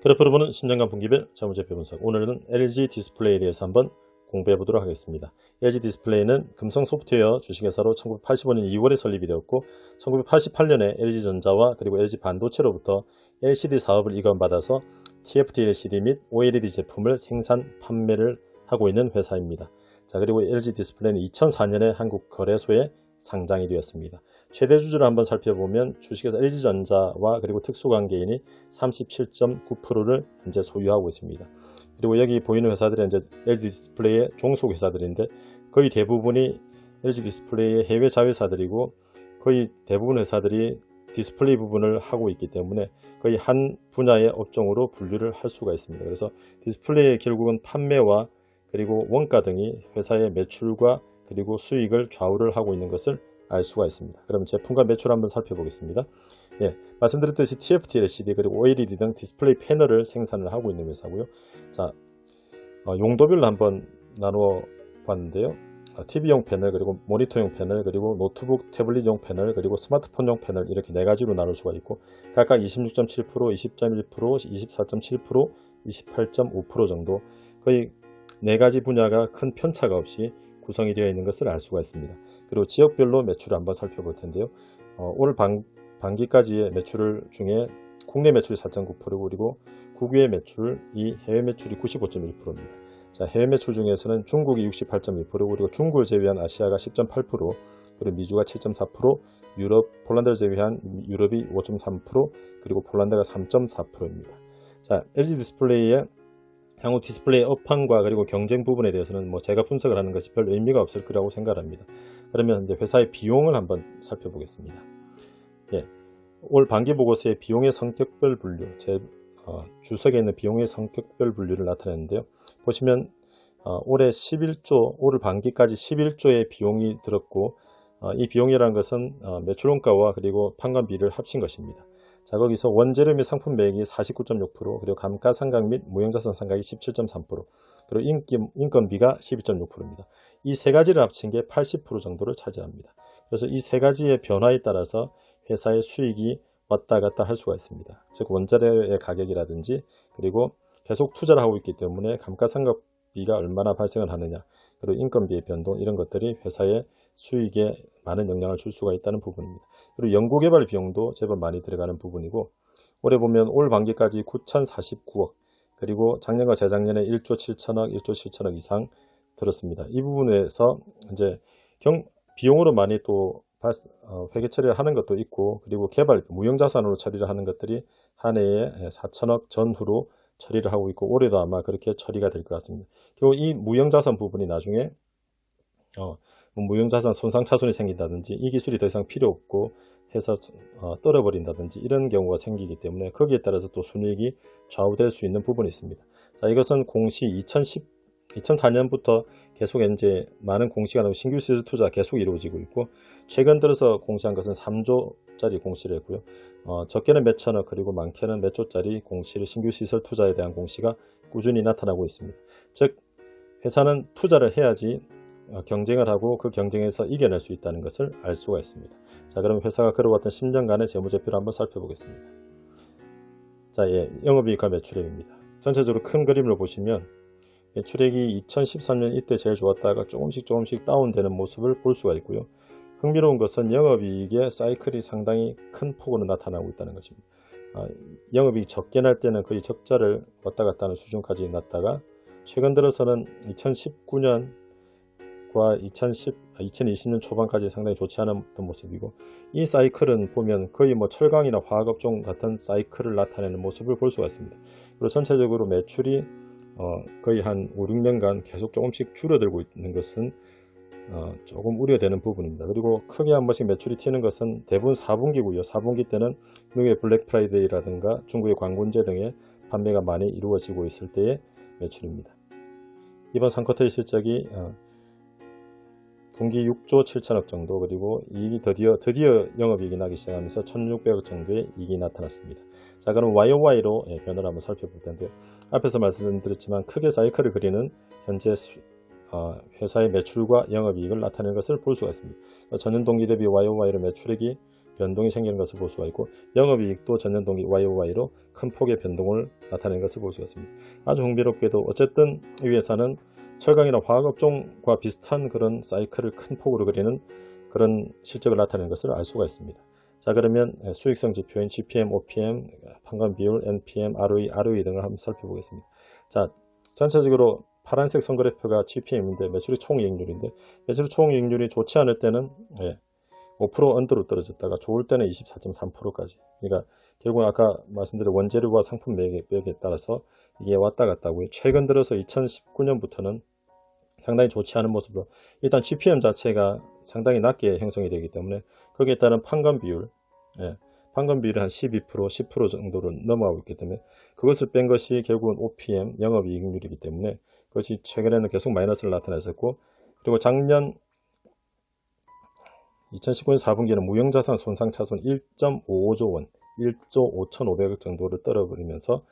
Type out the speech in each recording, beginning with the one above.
그래프로 보는 10년간 분기별 재무제표 분석. 오늘은 LG 디스플레이에 대해서 한번 공부해 보도록 하겠습니다. LG 디스플레이는 금성 소프트웨어 주식회사로 1985년 2월에 설립이 되었고 1988년에 LG전자와 그리고 LG 반도체로부터 LCD 사업을 이관받아서 TFT LCD 및 OLED 제품을 생산, 판매를 하고 있는 회사입니다. 자, 그리고 LG 디스플레이는 2004년에 한국 거래소에 상장이 되었습니다. 최대 주주를 한번 살펴보면 주식회사 LG전자와 그리고 특수관계인이 37.9%를 현재 소유하고 있습니다. 그리고 여기 보이는 회사들은 이제 LG 디스플레이의 종속 회사들인데 거의 대부분이 LG 디스플레이의 해외 자회사들이고 거의 대부분 회사들이 디스플레이 부분을 하고 있기 때문에 거의 한 분야의 업종으로 분류를 할 수가 있습니다. 그래서 디스플레이의 결국은 판매와 그리고 원가 등이 회사의 매출과 그리고 수익을 좌우를 하고 있는 것을 알 수가 있습니다. 그럼 제품과 매출 한번 살펴보겠습니다. 말씀드렸듯이 TFT LCD 그리고 OLED 등 디스플레이 패널을 생산을 하고 있는 회사고요. 자, 용도별로 한번 나누어 봤는데요. TV용 패널, 그리고 모니터용 패널, 그리고 노트북 태블릿용 패널, 그리고 스마트폰용 패널 이렇게 네 가지로 나눌 수가 있고 각각 26.7%, 20.1%, 24.7%, 28.5% 정도 거의 네 가지 분야가 큰 편차가 없이 구성이 되어 있는 것을 알 수가 있습니다. 그리고 지역별로 매출을 한번 살펴볼 텐데요. 올 반기까지의 매출 중에 국내 매출이 4.9%, 그리고 국외 매출이 해외 매출이 95.1%입니다. 자, 해외 매출 중에서는 중국이 68.1%, 그리고 중국을 제외한 아시아가 10.8%, 그리고 미주가 7.4%, 유럽, 폴란드를 제외한 유럽이 5.3%, 그리고 폴란드가 3.4%입니다. 자, LG 디스플레이의 향후 디스플레이 업황과 그리고 경쟁 부분에 대해서는 제가 분석을 하는 것이 별 의미가 없을 거라고 생각합니다. 그러면 이제 회사의 비용을 한번 살펴보겠습니다. 올 반기 보고서의 비용의 성격별 분류, 주석에 있는 비용의 성격별 분류를 나타내는데요. 보시면 올해 11조, 올 반기까지 11조의 비용이 들었고 이 비용이라는 것은 매출원가와 그리고 판관비를 합친 것입니다. 자, 거기서 원재료 및 상품 매액이 49.6%, 그리고 감가상각 및 무형자산 상각이 17.3%, 그리고 인건비가 12.6%입니다. 이 세 가지를 합친 게 80% 정도를 차지합니다. 그래서 이 세 가지의 변화에 따라서 회사의 수익이 왔다 갔다 할 수가 있습니다. 즉 원자료의 가격이라든지 그리고 계속 투자를 하고 있기 때문에 감가상각비가 얼마나 발생을 하느냐, 그리고 인건비의 변동 이런 것들이 회사의 수익에 많은 영향을 줄 수가 있다는 부분입니다. 그리고 연구개발 비용도 제법 많이 들어가는 부분이고 올해 보면 올 반기까지 9,049억, 그리고 작년과 재작년에 1조 7천억, 1조 7천억 이상 들었습니다. 이 부분에서 이제 비용으로 많이 또 회계 처리를 하는 것도 있고, 그리고 개발 무형자산으로 처리를 하는 것들이 한 해에 4천억 전후로 처리를 하고 있고 올해도 아마 그렇게 처리가 될 것 같습니다. 그리고 이 무형자산 부분이 나중에 무형자산 손상차손이 생긴다든지 이 기술이 더 이상 필요 없고 해서 떨어버린다든지 이런 경우가 생기기 때문에 거기에 따라서 또 순이익이 좌우될 수 있는 부분이 있습니다. 자, 이것은 공시 2004년부터 계속 이제 많은 공시가 나오고 신규 시설 투자 계속 이루어지고 있고 최근 들어서 공시한 것은 3조짜리 공시를 했고요. 적게는 몇 천억 그리고 많게는 몇 조짜리 공시를 신규 시설 투자에 대한 공시가 꾸준히 나타나고 있습니다. 즉 회사는 투자를 해야지 경쟁을 하고 그 경쟁에서 이겨낼 수 있다는 것을 알 수가 있습니다. 자, 그럼 회사가 걸어왔던 10년간의 재무제표를 한번 살펴보겠습니다. 자, 영업이익과 매출액입니다. 전체적으로 큰 그림을 보시면 매출액이 2013년 이때 제일 좋았다가 조금씩 다운되는 모습을 볼 수가 있고요. 흥미로운 것은 영업이익의 사이클이 상당히 큰 폭으로 나타나고 있다는 것입니다. 영업이익이 적게 날 때는 거의 적자를 왔다 갔다 하는 수준까지 났다가 최근 들어서는 2019년과 2020년 초반까지 상당히 좋지 않았던 모습이고 이 사이클은 보면 거의 철강이나 화학업종 같은 사이클을 나타내는 모습을 볼 수가 있습니다. 그리고 전체적으로 매출이 거의 한 5, 6년간 계속 조금씩 줄어들고 있는 것은 조금 우려되는 부분입니다. 그리고 크게 한 번씩 매출이 튀는 것은 대부분 4분기고요. 4분기 때는 미국의 블랙 프라이데이라든가 중국의 관군제 등의 판매가 많이 이루어지고 있을 때의 매출입니다. 이번 3쿼터의 실적이 분기 6조 7천억 정도, 그리고 이익이 드디어 영업이익이 나기 시작하면서 1,600억 정도의 이익이 나타났습니다. 자, 그럼 YOY로 변화를 한번 살펴볼 텐데 앞에서 말씀드렸지만 크게 사이클을 그리는 현재 회사의 매출과 영업이익을 나타내는 것을 볼 수가 있습니다. 전년 동기 대비 YOY로 매출액이 변동이 생기는 것을 볼 수가 있고, 영업이익도 전년 동기 YOY로 큰 폭의 변동을 나타내는 것을 볼 수가 있습니다. 아주 흥미롭게도 어쨌든 이 회사는 철강이나 화학업종과 비슷한 그런 사이클을 큰 폭으로 그리는 그런 실적을 나타내는 것을 알 수가 있습니다. 자, 그러면 수익성 지표인 GPM, OPM, 판관 비율, NPM, ROE 등을 한번 살펴보겠습니다. 자, 전체적으로 파란색 선그래프가 GPM인데 매출의 총이익률인데, 매출의 총이익률이 좋지 않을 때는 5% 언더로 떨어졌다가 좋을 때는 24.3%까지. 그러니까 결국 아까 말씀드린 원재료와 상품 매력에 따라서 이게 왔다 갔다 하고요. 최근 들어서 2019년부터는 상당히 좋지 않은 모습으로, 일단 GPM 자체가 상당히 낮게 형성이 되기 때문에 거기에 따른 판관 비율, 판관 비율이 한 12%, 10% 정도를 넘어가고 있기 때문에 그것을 뺀 것이 결국은 OPM, 영업이익률이기 때문에 그것이 최근에는 계속 마이너스를 나타냈었고, 그리고 작년 2019년 4분기에는 무형자산 손상차손 1.55조 원, 1조 5,500억 정도를 떨어버리면서,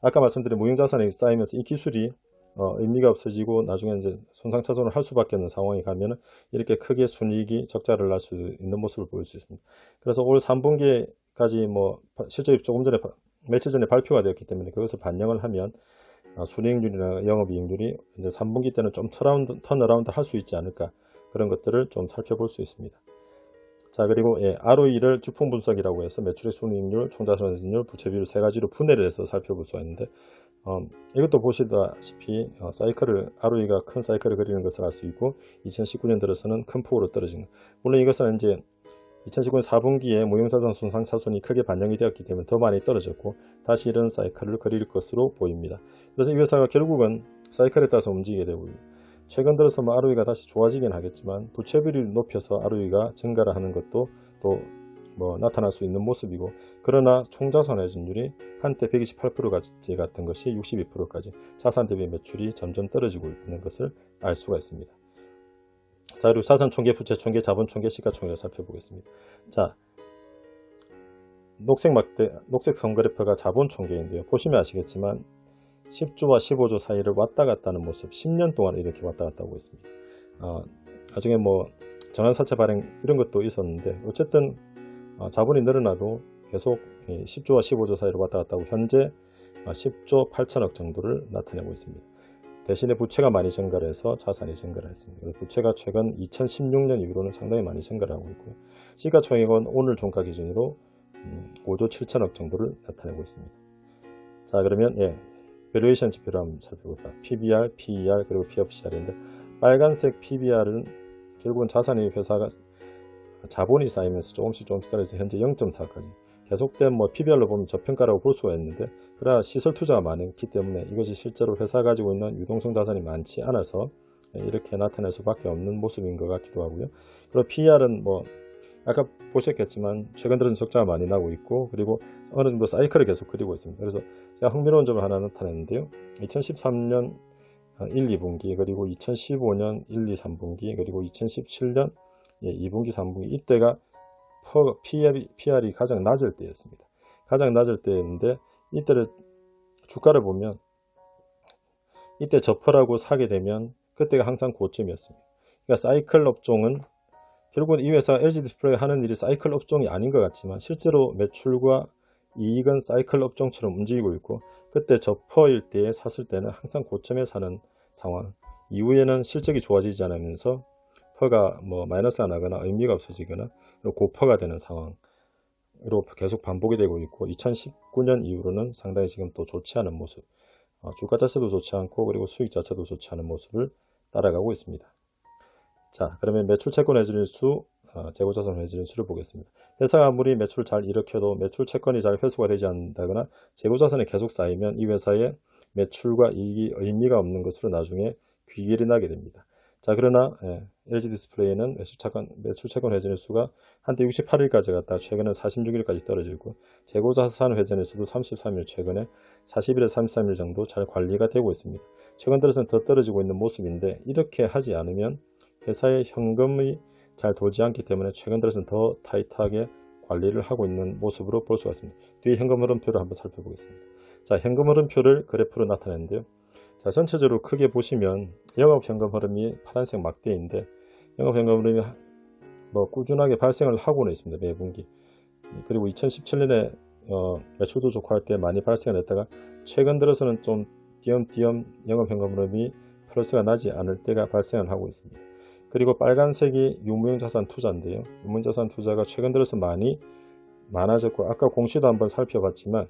아까 말씀드린 무형자산이 쌓이면서 이 기술이 의미가 없어지고 나중에 이제 손상차손을 할 수밖에 없는 상황이 가면은 이렇게 크게 순이익이 적자를 날 수 있는 모습을 보일 수 있습니다. 그래서 올 3분기까지 뭐 실적이 조금 전에 며칠 전에 발표가 되었기 때문에 그것을 반영을 하면 순이익률이나 영업이익률이 이제 3분기 때는 좀 턴어라운드 할 수 있지 않을까, 그런 것들을 좀 살펴볼 수 있습니다. 자, 그리고 ROE를 주품 분석이라고 해서 매출의 순이익률, 총자산 회전율, 부채 비율 세 가지로 분해를 해서 살펴볼 수가 있는데, 이것도 보시다시피 ROE가 큰 사이클을 그리는 것을 알 수 있고, 2019년 들어서는 큰 폭으로 떨어진 것. 물론 이것은 이제 2019년 4분기에 무형자산 손상 차손이 크게 반영이 되었기 때문에 더 많이 떨어졌고 다시 이런 사이클을 그릴 것으로 보입니다. 그래서 이 회사가 결국은 사이클에 따라서 움직이게 되고, 최근 들어서 ROE가 다시 좋아지긴 하겠지만 부채 비율을 높여서 ROE가 증가를 하는 것도 또 나타날 수 있는 모습이고, 그러나 총자산 회전율이 한때 128%까지 갔던 것이 62%까지 자산 대비 매출이 점점 떨어지고 있는 것을 알 수가 있습니다. 자, 그리고 자산 총계, 부채 총계, 자본 총계, 시가총계를 살펴보겠습니다. 자, 녹색 선그래프가 자본 총계인데요. 보시면 아시겠지만 10조와 15조 사이를 왔다 갔다 하는 모습, 10년 동안 이렇게 왔다 갔다 하고 있습니다. 나중에 전환사채 발행 이런 것도 있었는데 어쨌든 자본이 늘어나도 계속 10조와 15조 사이를 왔다 갔다 하고 현재 10조 8천억 정도를 나타내고 있습니다. 대신에 부채가 많이 증가를 해서 자산이 증가를 했습니다. 부채가 최근 2016년 이후로는 상당히 많이 증가를 하고 있고요. 시가총액은 오늘 종가 기준으로 5조 7천억 정도를 나타내고 있습니다. 자, 그러면 밸류에이션 지표를 한번 살펴보겠습니다. PBR, PER, 그리고 POPCR인데, 빨간색 PBR은 결국은 자산이 회사가 자본이 쌓이면서 조금씩 떨어져서 현재 0.4까지 계속된 PBR로 보면 저평가라고 볼 수가 있는데, 그러나 시설 투자가 많기 때문에 이것이 실제로 회사가 가지고 있는 유동성 자산이 많지 않아서 이렇게 나타낼 수밖에 없는 모습인 것 같기도 하고요. 그리고 PER은 아까 보셨겠지만 최근 들어서 적자가 많이 나고 있고, 그리고 어느 정도 사이클을 계속 그리고 있습니다. 그래서 제가 흥미로운 점을 하나 나타냈는데요. 2013년 1, 2분기, 그리고 2015년 1, 2, 3분기, 그리고 2017년 2분기, 3분기, 이때가 PR이 가장 낮을 때였습니다. 가장 낮을 때였는데, 이때를 주가를 보면 이때 저퍼라고 사게 되면 그때가 항상 고점이었습니다. 그러니까 사이클 업종은 결국은 이 회사 LG 디스플레이 하는 일이 사이클 업종이 아닌 것 같지만 실제로 매출과 이익은 사이클 업종처럼 움직이고 있고, 그때 저퍼일 때에 샀을 때는 항상 고점에 사는 상황, 이후에는 실적이 좋아지지 않으면서 퍼가 마이너스가 나거나 의미가 없어지거나 고퍼가 되는 상황으로 계속 반복이 되고 있고, 2019년 이후로는 상당히 지금 또 좋지 않은 모습, 주가 자체도 좋지 않고 그리고 수익 자체도 좋지 않은 모습을 따라가고 있습니다. 자, 그러면 매출 채권 회전율수, 재고자산 회전율수를 보겠습니다. 회사가 아무리 매출을 잘 일으켜도 매출 채권이 잘 회수가 되지 않는다거나 재고자산이 계속 쌓이면 이 회사의 매출과 이익이 의미가 없는 것으로 나중에 귀결이 나게 됩니다. 자, 그러나 LG 디스플레이는 매출 채권 회전율수가 한때 68일까지 갔다가 최근에 46일까지 떨어져 있고, 재고자산 회전율수도 33일, 최근에 40일에서 33일 정도 잘 관리가 되고 있습니다. 최근 들어서는 더 떨어지고 있는 모습인데, 이렇게 하지 않으면 회사의 현금이 잘 돌지 않기 때문에 최근 들어서는 더 타이트하게 관리를 하고 있는 모습으로 볼 수가 있습니다. 뒤에 현금 흐름표를 한번 살펴보겠습니다. 자, 현금 흐름표를 그래프로 나타내는데요. 자, 전체적으로 크게 보시면 영업 현금 흐름이 파란색 막대인데, 영업 현금 흐름이 뭐 꾸준하게 발생을 하고는 있습니다. 매분기. 그리고 2017년에 매출도 좋고 할 때 많이 발생을 했다가 최근 들어서는 좀 띄엄띄엄 영업현금 흐름이 플러스가 나지 않을 때가 발생을 하고 있습니다. 그리고 빨간색이 유무형자산 투자인데요. 유무형자산 투자가 최근 들어서 많아졌고, 아까 공시도 한번 살펴봤지만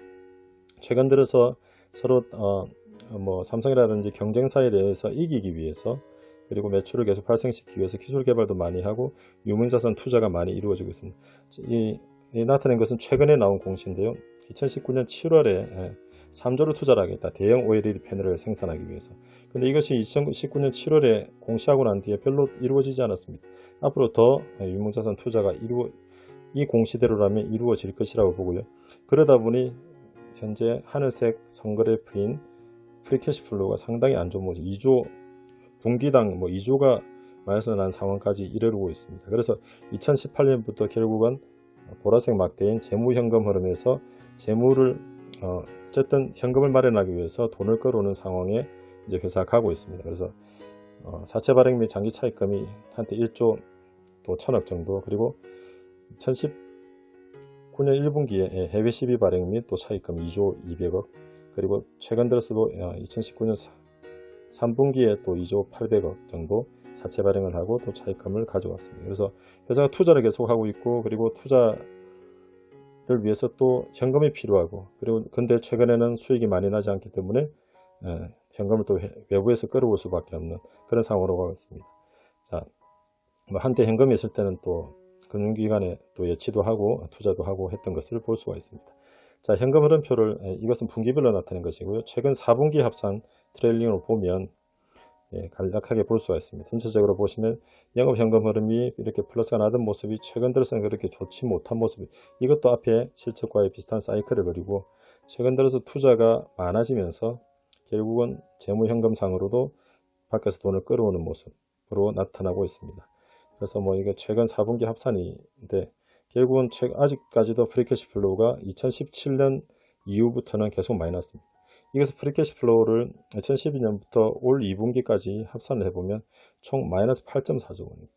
최근 들어서 서로 뭐 삼성이라든지 경쟁사에 대해서 이기기 위해서, 그리고 매출을 계속 발생시키기 위해서 기술 개발도 많이 하고 유무자산 투자가 많이 이루어지고 있습니다. 이 나타낸 것은 최근에 나온 공시인데요. 2019년 7월에 3조를 투자를 하겠다. 대형 OLED 패널을 생산하기 위해서. 근데 이것이 2019년 7월에 공시하고 난 뒤에 별로 이루어지지 않았습니다. 앞으로 더 유무자산 투자가 이 공시대로라면 이루어질 것이라고 보고요. 그러다 보니 현재 하늘색 선거래프인 프리캐시플로우가 상당히 안 좋은 모습, 2조 분기당 뭐 2조가 마이너스 난 상황까지 이르고 있습니다. 그래서 2018년부터 결국은 보라색 막대인 재무현금 흐름에서 재무를 어쨌든 현금을 마련하기 위해서 돈을 끌어오는 상황에 이제 회사가 가고 있습니다. 그래서 사채 발행 및 장기 차입금이 한때 1조 또 1000억 정도, 그리고 2019년 1분기에 해외 시비 발행 및 또 차입금 2조 200억, 그리고 최근 들어서도 2019년 3분기에 또 2조 800억 정도 사채 발행을 하고 또 차입금을 가져왔습니다. 그래서 회사가 투자를 계속하고 있고, 그리고 투자를 위해서 또 현금이 필요하고, 그리고 근데 최근에는 수익이 많이 나지 않기 때문에 현금을 또 외부에서 끌어올 수밖에 없는 그런 상황으로 가고 있습니다. 자, 뭐 한때 현금이 있을 때는 또 금융기관에 또 예치도 하고 투자도 하고 했던 것을 볼 수가 있습니다. 자, 현금 흐름표를 이것은 분기별로 나타낸 것이고요. 최근 4분기 합산 트레일링으로 보면 간략하게 볼 수가 있습니다. 전체적으로 보시면 영업현금 흐름이 이렇게 플러스가 나던 모습이 최근 들어서는 그렇게 좋지 못한 모습이, 이것도 앞에 실적과의 비슷한 사이클을 그리고 최근 들어서 투자가 많아지면서 결국은 재무현금상으로도 밖에서 돈을 끌어오는 모습으로 나타나고 있습니다. 그래서 뭐 이게 최근 4분기 합산인데 결국은 아직까지도 프리캐시플로우가 2017년 이후부터는 계속 마이너스입니다. 이것을 프리캐시플로우를 2012년부터 올 2분기까지 합산을 해보면 총 마이너스 8.4조 원입니다.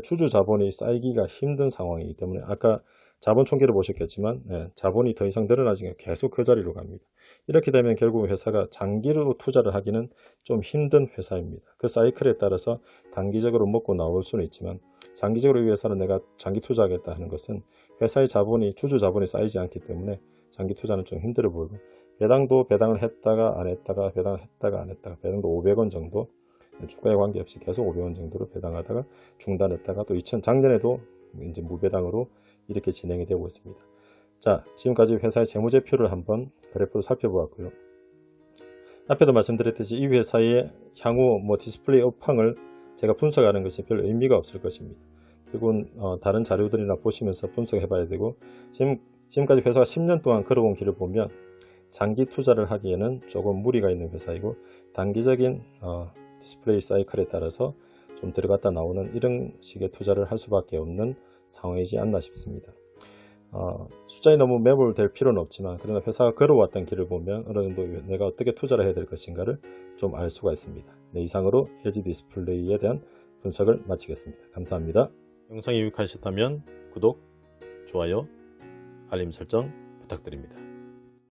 주주 자본이 쌓이기가 힘든 상황이기 때문에 아까 자본 총계를 보셨겠지만 자본이 더 이상 늘어나지 않고 계속 그 자리로 갑니다. 이렇게 되면 결국 회사가 장기로 투자를 하기는 좀 힘든 회사입니다. 그 사이클에 따라서 단기적으로 먹고 나올 수는 있지만 장기적으로 위해서는 내가 장기 투자하겠다 하는 것은 회사의 자본이, 주주 자본이 쌓이지 않기 때문에 장기 투자는 좀 힘들어 보이고, 배당을 했다가 안 했다가 배당을 했다가 안 했다가, 배당도 500원 정도, 주가에 관계없이 계속 500원 정도로 배당하다가 중단했다가 또 작년에도 이제 무배당으로 이렇게 진행이 되고 있습니다. 자, 지금까지 회사의 재무제표를 한번 그래프로 살펴보았고요. 앞에도 말씀드렸듯이 이 회사의 향후 디스플레이 업황을 제가 분석하는 것이 별 의미가 없을 것입니다. 그리고 다른 자료들이나 보시면서 분석해 봐야 되고, 지금까지 회사가 10년 동안 걸어온 길을 보면 장기 투자를 하기에는 조금 무리가 있는 회사이고, 단기적인 디스플레이 사이클에 따라서 좀 들어갔다 나오는 이런 식의 투자를 할 수밖에 없는 상황이지 않나 싶습니다. 숫자에 너무 매몰될 필요는 없지만, 그러나 회사가 걸어왔던 길을 보면 어느 정도 내가 어떻게 투자를 해야 될 것인가를 좀 알 수가 있습니다. 네, 이상으로 LG 디스플레이에 대한 분석을 마치겠습니다. 감사합니다. 영상이 유익하셨다면 구독, 좋아요, 알림 설정 부탁드립니다.